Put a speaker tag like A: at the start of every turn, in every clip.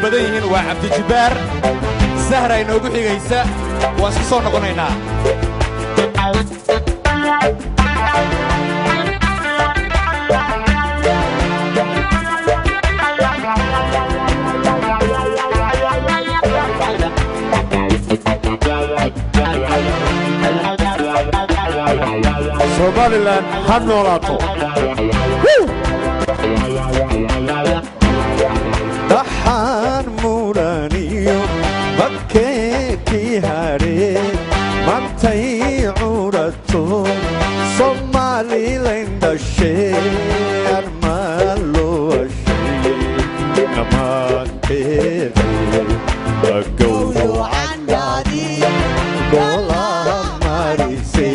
A: badan yihiin waa Cabdi Jibaar Sahra inoogu xigaysa waan isku soo noqonaynaa Somaliland hanolato Dahan muraniyo Bakkeki hare Mantay urato Somaliland dashe Armalo ashe Namante Agoyo andadi Gola marise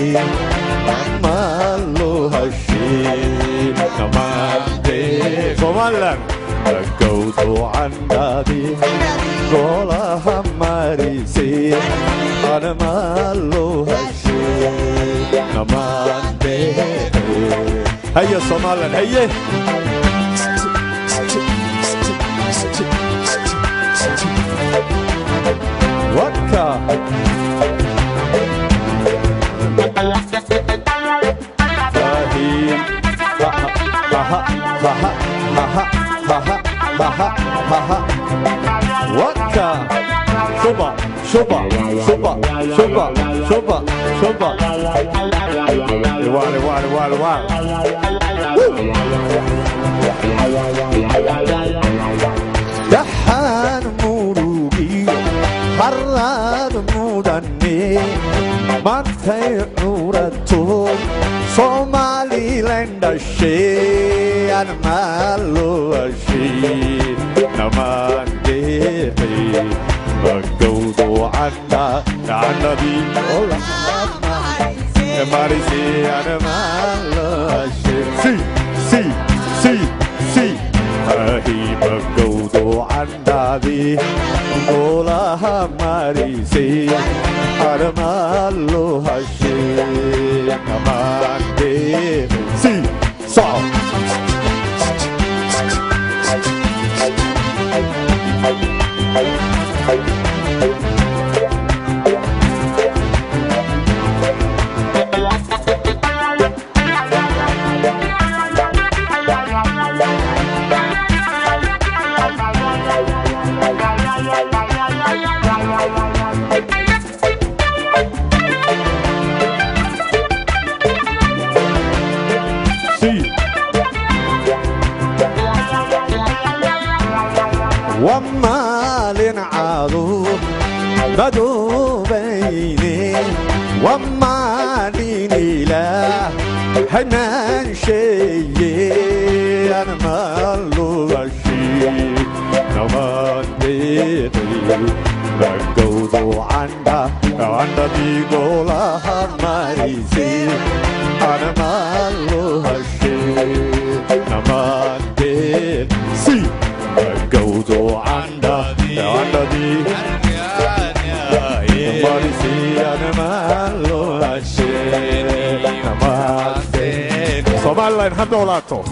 A: Malo Hashim Namante Somaliland Go to Andadi Gola Hamarisi Malo Hashim Namante Hiya Somaliland Hiya Waka Waka Shoba Shoba Shoba Shoba Shoba Shoba Wale Dahan murugi Harad mudane Mantay urato Somaliland ashe Armalo ashe Namante Magaudo anda Di Ola Marisi Armalo ashe Si Ahi Magaudo anda Di Ola Marisi Armalo ashe Namante Si ومالين عادو بدو بيني ومالين إله حنان شيء أنا مالو شيء نمان بيتي بقودو عند بيقولا ماريسي أنا مالو شيء نمان بيتي Gaudo anda di Marisi Anamalo Ashe Namante Somaliland hanolato